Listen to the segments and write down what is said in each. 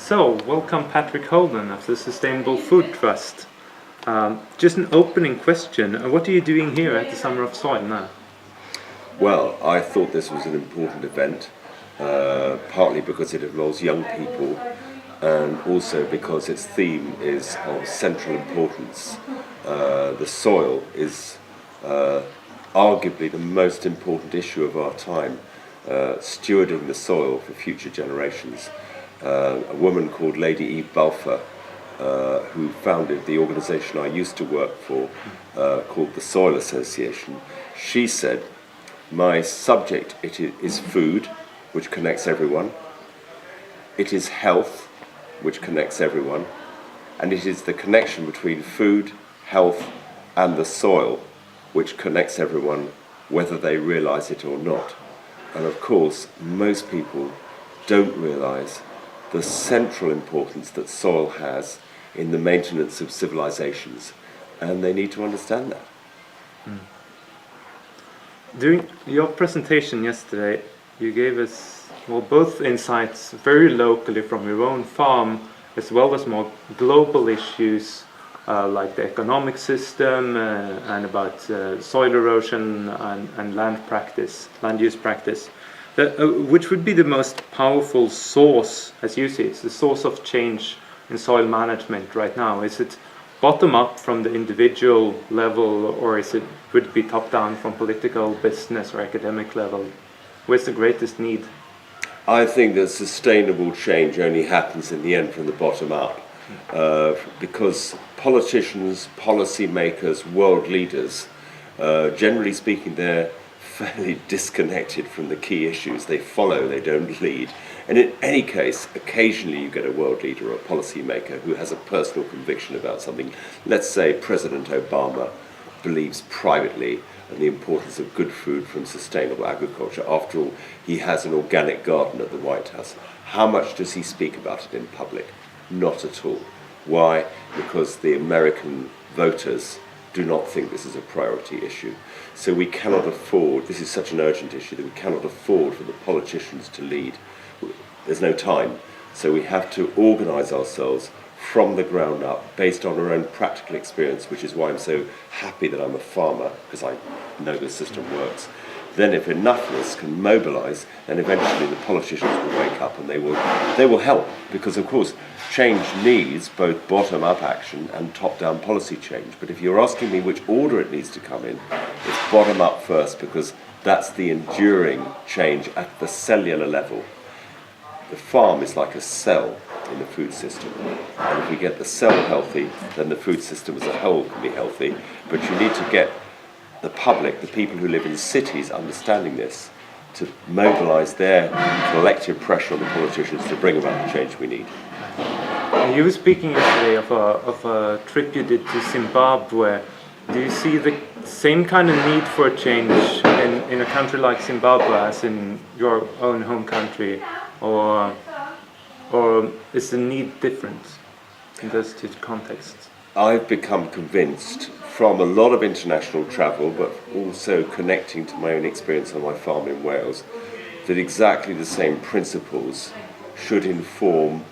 So, welcome Patrick Holden of the Sustainable Food Trust. Just an opening question. What are you doing here at the Summer of Soil now? Well, I thought this was an important event, partly because it involves young people and also because its theme is of central importance. The soil is arguably the most important issue of our time, stewarding the soil for future generations. A woman called Lady Eve Balfour, who founded the organisation I used to work for, called the Soil Association, she said, "My subject is food, which connects everyone. It is health, which connects everyone. And it is the connection between food, health, and the soil, which connects everyone, whether they realise it or not." And of course, most people don't realise the central importance that soil has in the maintenance of civilizations, and they need to understand that. During your presentation yesterday, you gave us both insights very locally from your own farm, as well as more global issues like the economic system and about soil erosion and land use practice. Which would be the most powerful source, as you see, it's the source of change in soil management right now? Is it bottom up from the individual level, or would it be top down from political, business, or academic level? Where's the greatest need? I think that sustainable change only happens in the end from the bottom up, because politicians, policy makers, world leaders, generally speaking, they're fairly disconnected from the key issues. They follow, they don't lead. And in any case, occasionally you get a world leader or a policy maker who has a personal conviction about something. Let's say President Obama believes privately in the importance of good food from sustainable agriculture. After all, he has an organic garden at the White House. How much does he speak about it in public? Not at all. Why? Because the American voters do not think this is a priority issue. So we cannot afford, this is such an urgent issue that we cannot afford for the politicians to lead. There's no time. So we have to organise ourselves from the ground up based on our own practical experience, which is why I'm so happy that I'm a farmer, because I know the system works. Then if enough of us can mobilise, then eventually the politicians will wake up and they will help, because of course change needs both bottom-up action and top-down policy change. But if you're asking me which order it needs to come in, it's bottom-up first, because that's the enduring change at the cellular level. The farm is like a cell in the food system, and if we get the cell healthy, then the food system as a whole can be healthy. But you need to get the public, the people who live in cities, understanding this, to mobilise their collective pressure on the politicians to bring about the change we need. You were speaking yesterday of a trip you did to Zimbabwe. Do you see the same kind of need for change in a country like Zimbabwe as in your own home country, or is the need different in those two contexts? I've become convinced from a lot of international travel, but also connecting to my own experience on my farm in Wales, that exactly the same principles should inform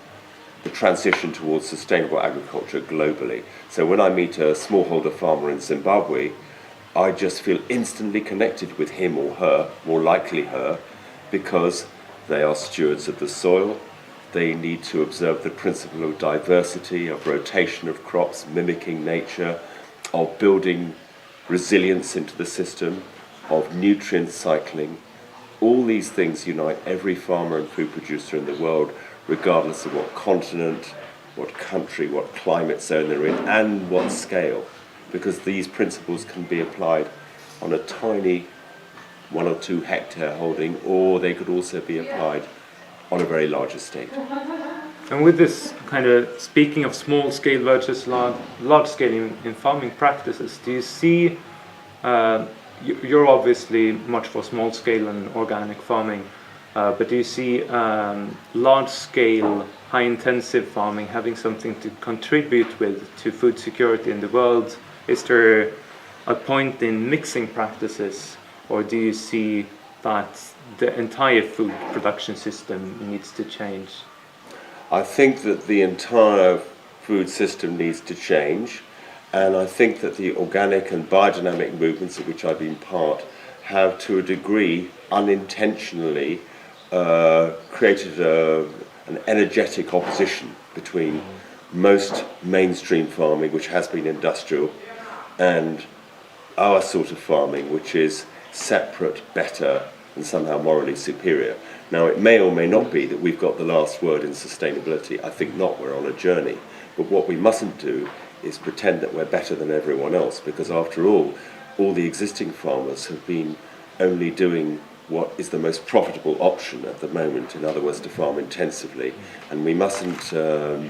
the transition towards sustainable agriculture globally. So when I meet a smallholder farmer in Zimbabwe, I just feel instantly connected with him or her, more likely her, because they are stewards of the soil. They need to observe the principle of diversity, of rotation of crops, mimicking nature, of building resilience into the system, of nutrient cycling. All these things unite every farmer and food producer in the world, regardless of what continent, what country, what climate zone they're in, and what scale, because these principles can be applied on a tiny 1 or 2 hectare holding, or they could also be applied on a very large estate. And with this kind of, speaking of small scale versus large scale in farming practices, do you see, you're obviously much for small scale and organic farming, but do you see large scale, high intensive farming having something to contribute with to food security in the world? Is there a point in mixing practices, or do you see that the entire food production system needs to change? I think that the entire food system needs to change, and I think that the organic and biodynamic movements of which I've been part have, to a degree, unintentionally created an energetic opposition between most mainstream farming, which has been industrial, and our sort of farming, which is separate, better, and somehow morally superior. Now, it may or may not be that we've got the last word in sustainability. I think not. We're on a journey. But what we mustn't do is pretend that we're better than everyone else, because after all the existing farmers have been only doing what is the most profitable option at the moment, in other words, to farm intensively, and we mustn't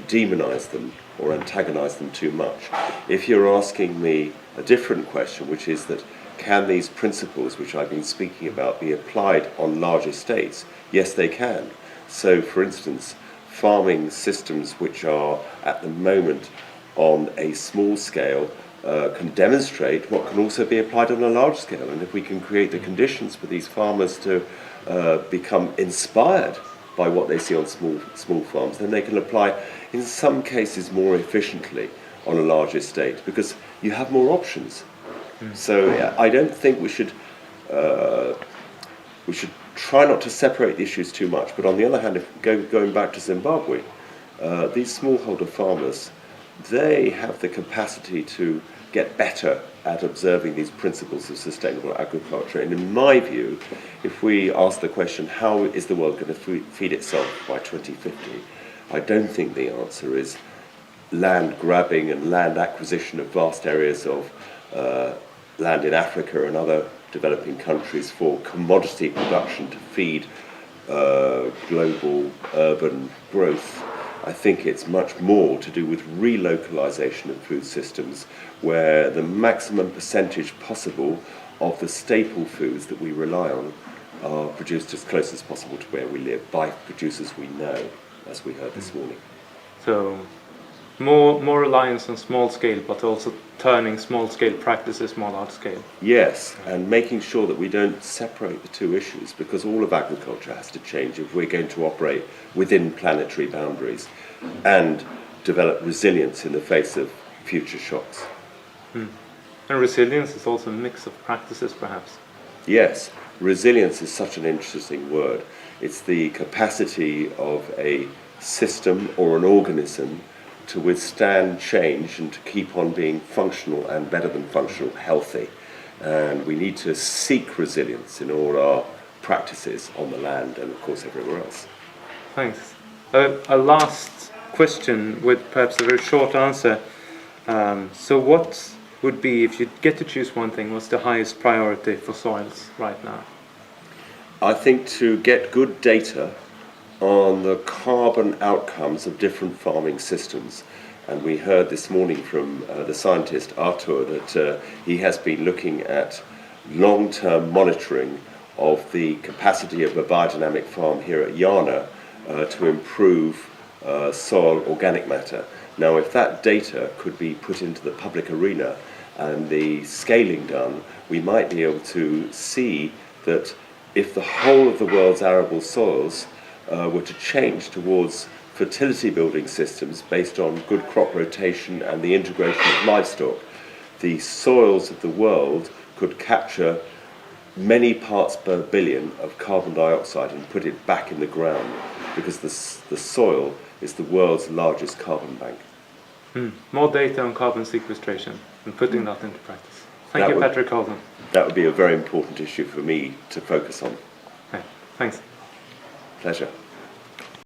demonize them or antagonize them too much. If you're asking me a different question, which is that can these principles which I've been speaking about be applied on large estates? Yes, they can. So, for instance, farming systems which are at the moment on a small scale can demonstrate what can also be applied on a large scale. And if we can create the conditions for these farmers to become inspired by what they see on small farms, then they can apply, in some cases, more efficiently on a large estate, because you have more options. So I don't think we should try not to separate the issues too much. But on the other hand, going back to Zimbabwe, these smallholder farmers, they have the capacity to get better at observing these principles of sustainable agriculture. And in my view, if we ask the question, how is the world going to feed itself by 2050, I don't think the answer is land grabbing and land acquisition of vast areas of land in Africa and other developing countries for commodity production to feed global urban growth. I think it's much more to do with relocalization of food systems, where the maximum percentage possible of the staple foods that we rely on are produced as close as possible to where we live by producers we know, as we heard this morning. So more reliance on small scale, but also turning small scale practices more large scale. Yes, and making sure that we don't separate the two issues, because all of agriculture has to change if we're going to operate within planetary boundaries and develop resilience in the face of future shocks. And resilience is also a mix of practices, perhaps. Yes, resilience is such an interesting word. It's the capacity of a system or an organism to withstand change and to keep on being functional and, better than functional, healthy. And we need to seek resilience in all our practices on the land and, of course, everywhere else. Thanks. A last question with perhaps a very short answer. So what would be, if you get to choose one thing, what's the highest priority for soils right now? I think to get good data on the carbon outcomes of different farming systems. And we heard this morning from the scientist Arthur that he has been looking at long-term monitoring of the capacity of a biodynamic farm here at Jana to improve soil organic matter. Now, if that data could be put into the public arena and the scaling done, we might be able to see that if the whole of the world's arable soils were to change towards fertility building systems based on good crop rotation and the integration of livestock, the soils of the world could capture many parts per billion of carbon dioxide and put it back in the ground, because the soil is the world's largest carbon bank. More data on carbon sequestration and putting that into practice. Thank you, Patrick Holden. That would be a very important issue for me to focus on. Okay, thanks. Pleasure.